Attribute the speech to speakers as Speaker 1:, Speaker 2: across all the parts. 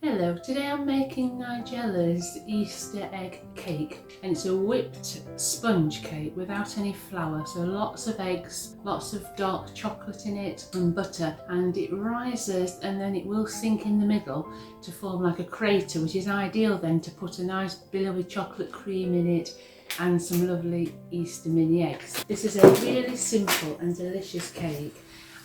Speaker 1: Hello, today I'm making Nigella's Easter egg cake, and it's a whipped sponge cake without any flour, so lots of eggs, lots of dark chocolate in it and butter, and it rises and then it will sink in the middle to form like a crater, which is ideal then to put a nice billowy chocolate cream in it and some lovely Easter mini eggs. This is a really simple and delicious cake,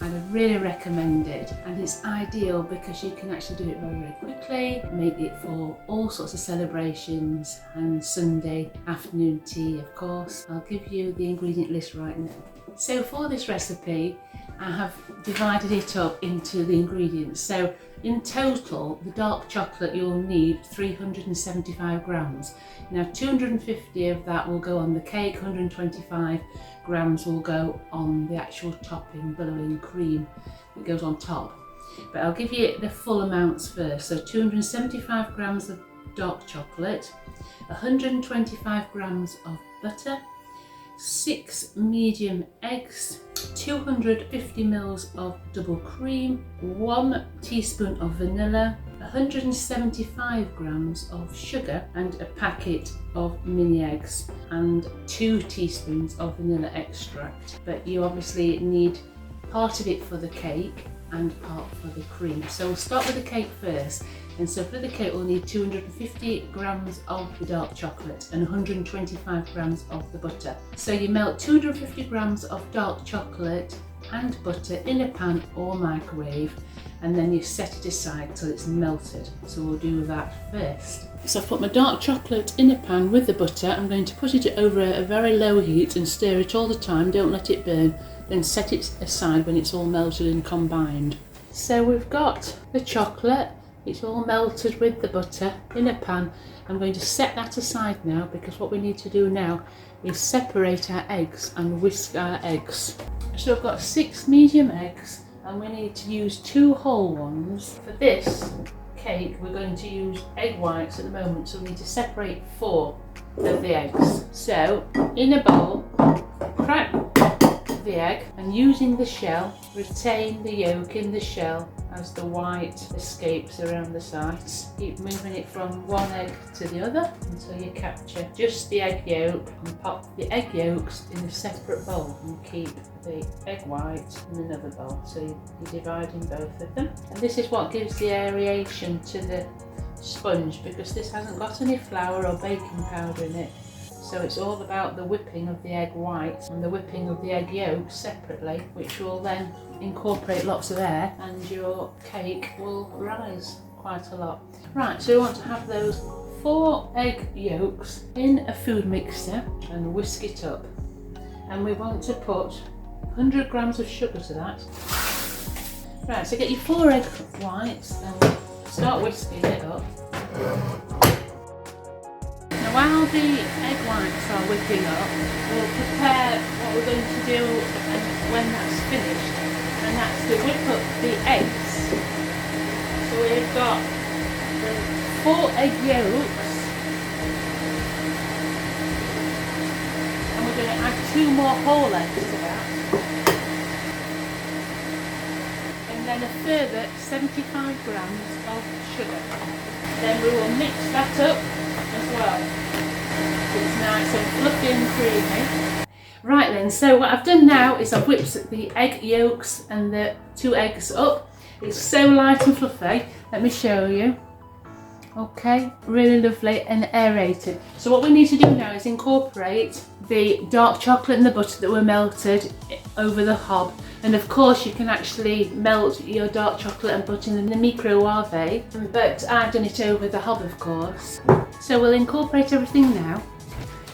Speaker 1: and I really recommend it, and it's ideal because you can actually do it very, very quickly, make it for all sorts of celebrations and Sunday afternoon tea, of course. I'll give you the ingredient list right now. So for this recipe I have divided it up into the ingredients. So in total, the dark chocolate you'll need 375 grams. Now 250 of that will go on the cake, 125 grams will go on the actual topping, billowing cream that goes on top. But I'll give you the full amounts first. So 275 grams of dark chocolate, 125 grams of butter, 6 medium eggs, 250 ml of double cream, 1 teaspoon of vanilla, 175 grams of sugar, and a packet of mini eggs, and 2 teaspoons of vanilla extract. But you obviously need part of it for the cake and part for the cream. So we'll start with the cake first. And so for the cake we'll need 250 grams of the dark chocolate and 125 grams of the butter. So you melt 250 grams of dark chocolate and butter in a pan or microwave, and then you set it aside till it's melted. So we'll do that first. So I've put my dark chocolate in a pan with the butter. I'm going to put it over a very low heat and stir it all the time, don't let it burn, then set it aside when it's all melted and combined. So we've got the chocolate, it's all melted with the butter in a pan. I'm going to set that aside now because what we need to do now is separate our eggs and whisk our eggs. So I've got 6 medium eggs and we need to use 2 whole ones. For this cake we're going to use egg whites at the moment, so we need to separate 4 of the eggs. So in a bowl, crack the egg and using the shell, retain the yolk in the shell as the white escapes around the sides. Keep moving it from one egg to the other until you capture just the egg yolk, and pop the egg yolks in a separate bowl and keep the egg white in another bowl. So you're dividing both of them, and this is what gives the aeration to the sponge because this hasn't got any flour or baking powder in it. So it's all about the whipping of the egg white and the whipping of the egg yolk separately, which will then incorporate lots of air and your cake will rise quite a lot. Right, so we want to have those 4 egg yolks in a food mixer and whisk it up. And we want to put 100 grams of sugar to that. Right, so get your 4 egg whites and start whisking it up. While the egg whites are whipping up, we'll prepare what we're going to do and when that's finished, and that's to whip up the eggs. So we've got the 4 egg yolks, and we're going to add 2 more whole eggs to that, and then a further 75 grams of sugar. Then we will mix that up as well. It's nice and fluffy and creamy. Right then, so what I've done now is I've whipped the egg yolks and the 2 eggs up. It's so light and fluffy. Let me show you. Okay, really lovely and aerated. So what we need to do now is incorporate the dark chocolate and the butter that were melted over the hob. And of course you can actually melt your dark chocolate and butter in the microwave, but I've done it over the hob of course. So we'll incorporate everything now.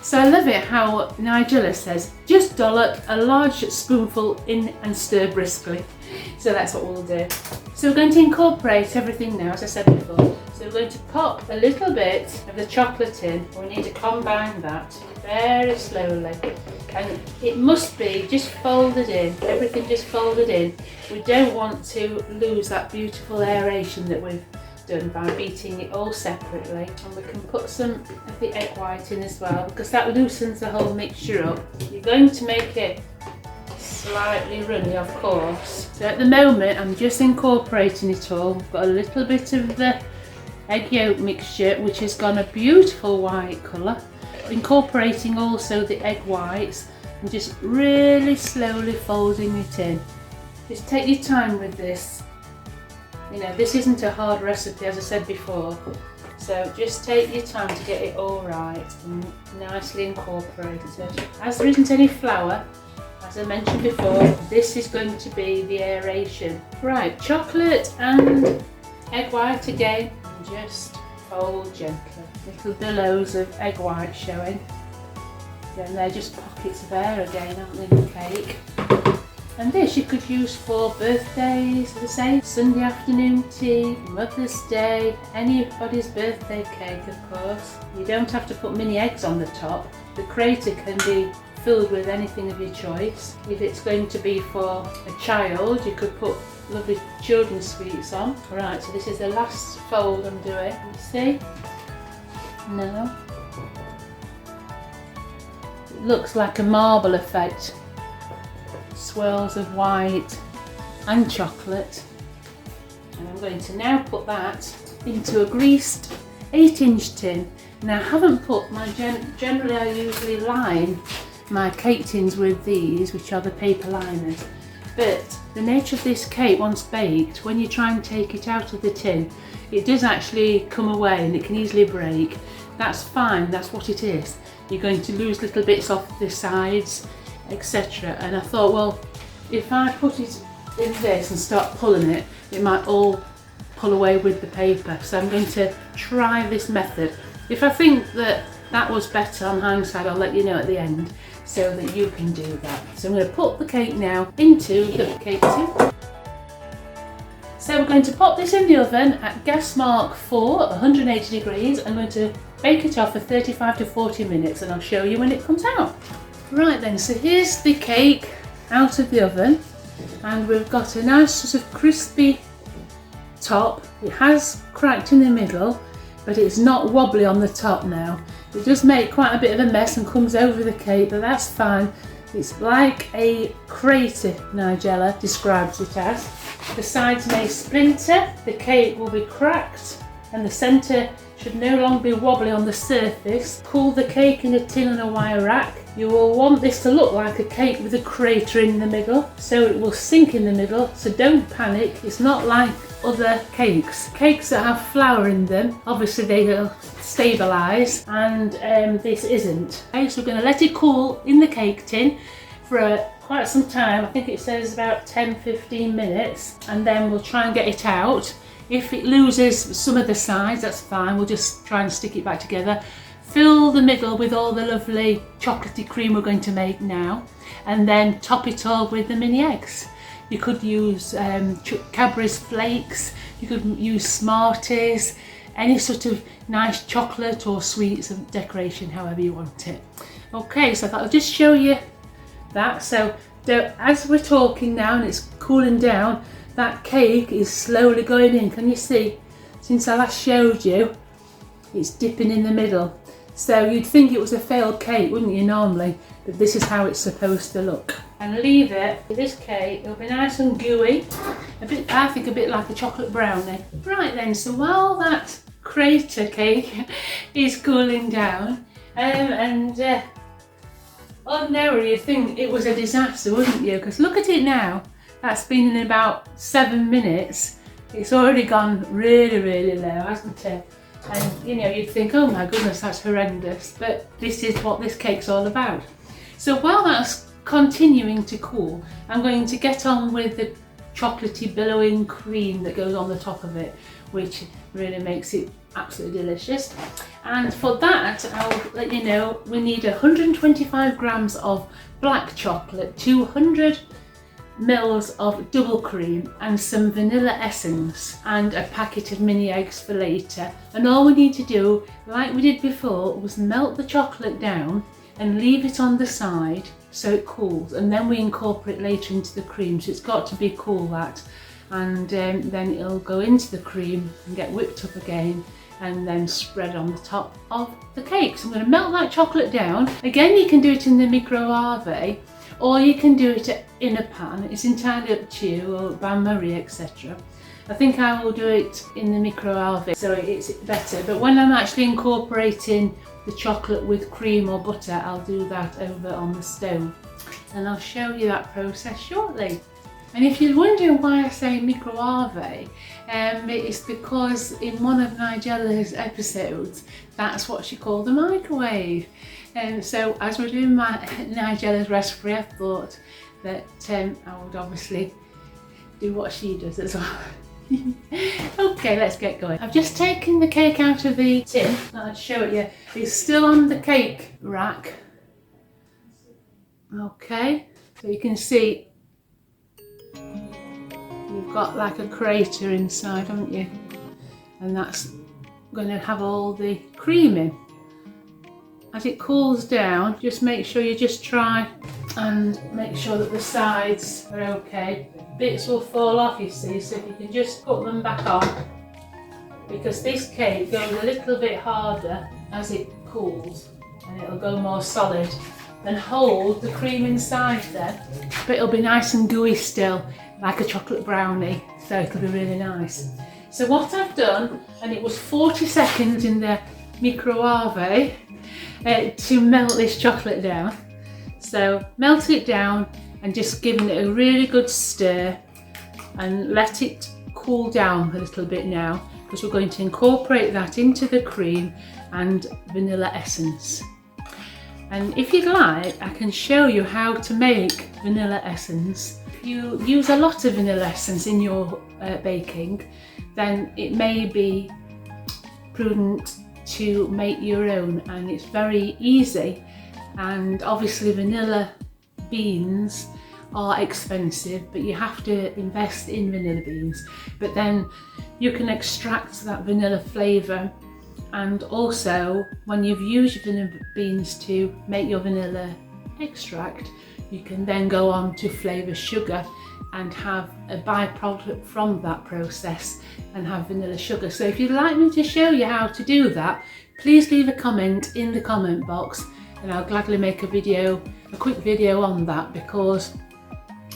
Speaker 1: So I love it how Nigella says, just dollop a large spoonful in and stir briskly. So that's what we'll do. So we're going to incorporate everything now, as I said before. So we're going to pop a little bit of the chocolate in. We need to combine that very slowly. And it must be just folded in, everything just folded in. We don't want to lose that beautiful aeration that we've done by beating it all separately. And we can put some of the egg white in as well because that loosens the whole mixture up. You're going to make it slightly runny of course. So at the moment I'm just incorporating it all. I've got a little bit of the egg yolk mixture, which has gone a beautiful white colour, incorporating also the egg whites and just really slowly folding it in. Just take your time with this. You know, this isn't a hard recipe, as I said before, so just take your time to get it all right and nicely incorporated. So as there isn't any flour, as I mentioned before, this is going to be the aeration. Right, chocolate and egg white again, and just fold gently. Little billows of egg white showing. Then they're just pockets of air again, aren't they, in the cake? And this you could use for birthdays, the same Sunday afternoon tea, Mother's Day, anybody's birthday cake, of course. You don't have to put mini eggs on the top. The crater can be filled with anything of your choice. If it's going to be for a child, you could put lovely children's sweets on. Right, so this is the last fold I'm doing. You see? Now, it looks like a marble effect. Swirls of white and chocolate. And I'm going to now put that into a greased 8-inch tin. Now I haven't put my, generally I usually line my cake tins with these, which are the paper liners, but the nature of this cake, once baked, when you try and take it out of the tin, it does actually come away and it can easily break. That's fine, that's what it is. You're going to lose little bits off the sides, etc. And I thought, well, if I put it in this and start pulling it, it might all pull away with the paper. So I'm going to try this method. If I think that that was better on hindsight, I'll let you know at the end so that you can do that. So I'm going to put the cake now into the cake tin. So we're going to pop this in the oven at gas mark 4, 180 degrees. I'm going to bake it off for 35 to 40 minutes and I'll show you when it comes out. Right then, so here's the cake out of the oven and we've got a nice sort of crispy top. It has cracked in the middle, but it's not wobbly on the top now. It does make quite a bit of a mess and comes over the cake, but that's fine. It's like a crater, Nigella describes it as. The sides may splinter, the cake will be cracked, and the centre should no longer be wobbly on the surface. Cool the cake in a tin on a wire rack. You will want this to look like a cake with a crater in the middle, so it will sink in the middle, so don't panic. It's not like other cakes. Cakes that have flour in them, obviously they will stabilise, and this isn't. Okay, so we're going to let it cool in the cake tin for quite some time. I think it says about 10-15 minutes, and then we'll try and get it out. If it loses some of the sides, that's fine, we'll just try and stick it back together. Fill the middle with all the lovely chocolatey cream we're going to make now, and then top it all with the mini eggs. You could use Cadbury's flakes, you could use Smarties, any sort of nice chocolate or sweets of decoration, however you want it. Okay, so I thought I'll just show you that. So as we're talking now and it's cooling down, that cake is slowly going in. Can you see? Since I last showed you, it's dipping in the middle. So you'd think it was a failed cake, wouldn't you, normally? But this is how it's supposed to look. And leave it, this cake, it'll be nice and gooey. A bit, I think a bit like a chocolate brownie. Right then, so while that crater cake is cooling down, ordinarily you'd think it was a disaster, wouldn't you? Because look at it now. That's been in about 7 minutes. It's already gone really, really low, hasn't it? And you know, you'd think, oh my goodness, that's horrendous. But this is what this cake's all about. So while that's continuing to cool, I'm going to get on with the chocolatey billowing cream that goes on the top of it, which really makes it absolutely delicious. And for that, I'll let you know, we need 125 grams of black chocolate, 200 mils of double cream and some vanilla essence and a packet of mini eggs for later. And all we need to do, like we did before, was melt the chocolate down and leave it on the side so it cools, and then we incorporate later into the cream. So it's got to be cool, that, and then it'll go into the cream and get whipped up again and then spread on the top of the cake. So I'm going to melt that chocolate down. Again, you can do it in the microwave, or you can do it in a pan. It's entirely up to you, or bain marie, etc. I think I will do it in the microwave so it's better, but when I'm actually incorporating the chocolate with cream or butter, I'll do that over on the stove, and I'll show you that process shortly. And if you're wondering why I say microwave, it's because in one of Nigella's episodes, that's what she called the microwave. And so as we're doing my Nigella's recipe, I thought that I would obviously do what she does as well. Okay, let's get going. I've just taken the cake out of the tin. I'll show it you. It's still on the cake rack. Okay, so you can see you've got like a crater inside, haven't you? And that's going to have all the cream in. As it cools down, just make sure you just try and make sure that the sides are okay. Bits will fall off, you see, so if you can just put them back on, because this cake goes a little bit harder as it cools and it'll go more solid, and hold the cream inside then, but it'll be nice and gooey still, like a chocolate brownie, so it'll be really nice. So what I've done, and it was 40 seconds in the microwave to melt this chocolate down. So melt it down and just giving it a really good stir and let it cool down a little bit now, because we're going to incorporate that into the cream and vanilla essence. And if you'd like, I can show you how to make vanilla essence. If you use a lot of vanilla essence in your baking, then it may be prudent to make your own, and it's very easy. And obviously vanilla beans are expensive, but you have to invest in vanilla beans. But then you can extract that vanilla flavour, and also when you've used your vanilla beans to make your vanilla extract, you can then go on to flavour sugar and have a byproduct from that process and have vanilla sugar. So if you'd like me to show you how to do that, please leave a comment in the comment box, and I'll gladly make a quick video on that, because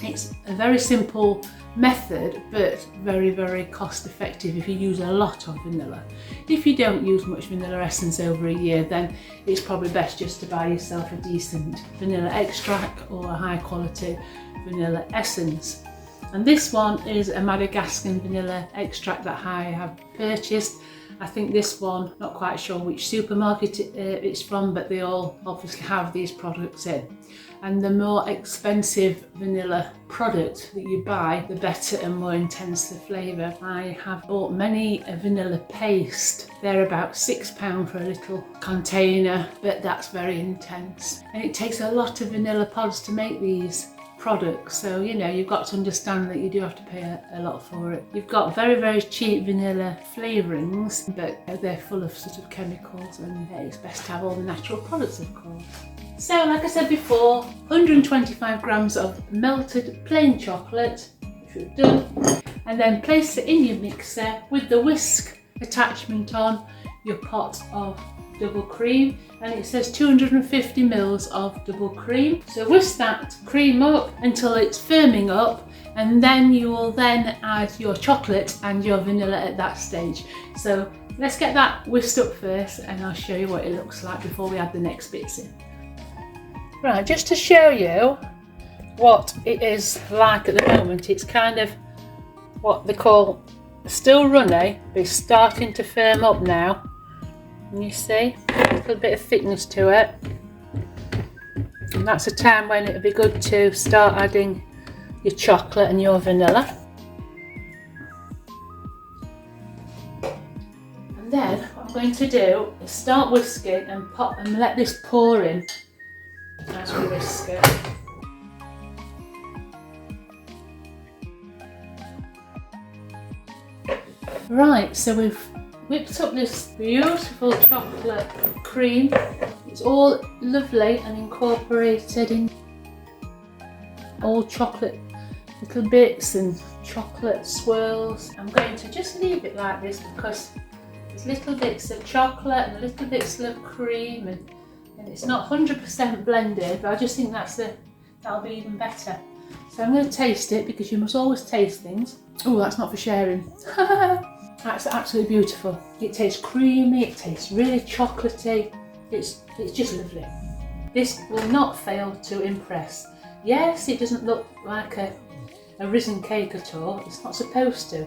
Speaker 1: it's a very simple method, but very, very cost effective if you use a lot of vanilla. If you don't use much vanilla essence over a year, then it's probably best just to buy yourself a decent vanilla extract or a high quality vanilla essence. And this one is a Madagascan vanilla extract that I have purchased. I think this one, not quite sure which supermarket it's from, but they all obviously have these products in. And the more expensive vanilla product that you buy, the better and more intense the flavour. I have bought many a vanilla paste. They're about £6 for a little container, but that's very intense. And it takes a lot of vanilla pods to make these products, so you know, you've got to understand that you do have to pay a lot for it. You've got very, very cheap vanilla flavourings, but they're full of sort of chemicals, and it's best to have all the natural products, of course. So like I said before, 125 grams of melted plain chocolate, which we've done, and then place it in your mixer with the whisk attachment on, your pot of double cream, and it says 250 mils of double cream. So whisk that cream up until it's firming up, and then you will then add your chocolate and your vanilla at that stage. So let's get that whisked up first, and I'll show you what it looks like before we add the next bits in. Right, just to show you what it is like at the moment, it's kind of what they call still runny, but it's starting to firm up now. And you see, a little bit of thickness to it. And that's a time when it would be good to start adding your chocolate and your vanilla. And then what I'm going to do is start whisking and let this pour in as we whisk it. Right, so we've whipped up this beautiful chocolate cream. It's all lovely and incorporated in all chocolate little bits and chocolate swirls. I'm going to just leave it like this because there's little bits of chocolate and little bits of cream, and it's not 100% blended, but I just think that'll be even better. So I'm going to taste it because you must always taste things. Oh, that's not for sharing. That's absolutely beautiful. It tastes creamy, it tastes really chocolatey. It's just lovely. This will not fail to impress. Yes, it doesn't look like a risen cake at all. It's not supposed to.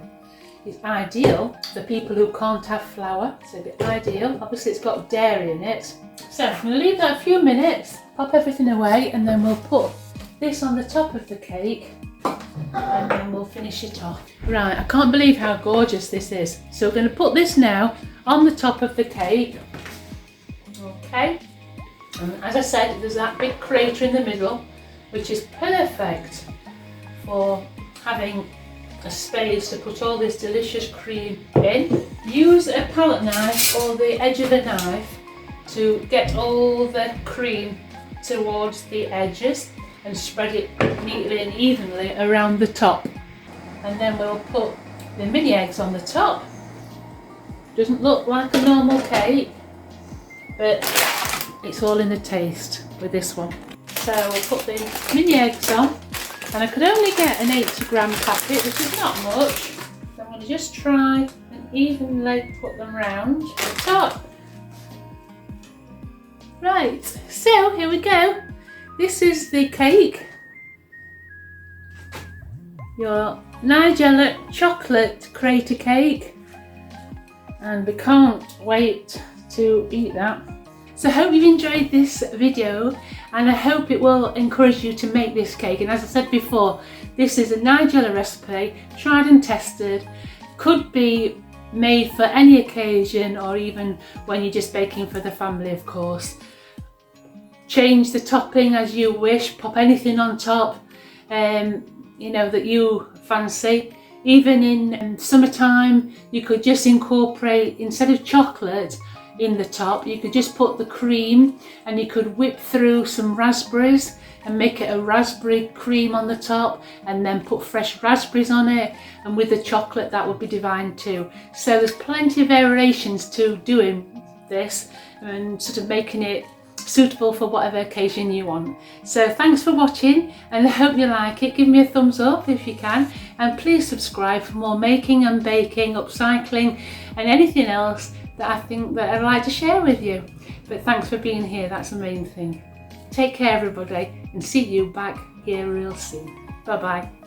Speaker 1: It's ideal for people who can't have flour. It's a bit ideal. Obviously it's got dairy in it. So I'm going to leave that a few minutes, pop everything away, and then we'll put this on the top of the cake and then we'll finish it off. Right, I can't believe how gorgeous this is. So we're going to put this now on the top of the cake. Okay. And as I said, there's that big crater in the middle, which is perfect for having a space to put all this delicious cream in. Use a palette knife or the edge of a knife to get all the cream towards the edges and spread it neatly and evenly around the top. And then we'll put the mini eggs on the top. Doesn't look like a normal cake, but it's all in the taste with this one. So we'll put the mini eggs on, and I could only get an 80-gram packet, which is not much. So I'm going to just try and evenly put them round the top. Right, so here we go. This is the cake. Your Nigella chocolate crater cake. And we can't wait to eat that. So I hope you've enjoyed this video, and I hope it will encourage you to make this cake. And as I said before, this is a Nigella recipe, tried and tested, could be made for any occasion or even when you're just baking for the family, of course. Change the topping as you wish, pop anything on top, you know, that you fancy. Even in summertime, you could just incorporate, instead of chocolate in the top, you could just put the cream, and you could whip through some raspberries and make it a raspberry cream on the top, and then put fresh raspberries on it, and with the chocolate that would be divine too. So there's plenty of variations to doing this and sort of making it suitable for whatever occasion you want. So thanks for watching, and I hope you like it. Give me a thumbs up if you can, and please subscribe for more making and baking, upcycling and anything else that I think that I'd like to share with you. But thanks for being here, that's the main thing. Take care everybody, and see you back here real soon. Bye bye.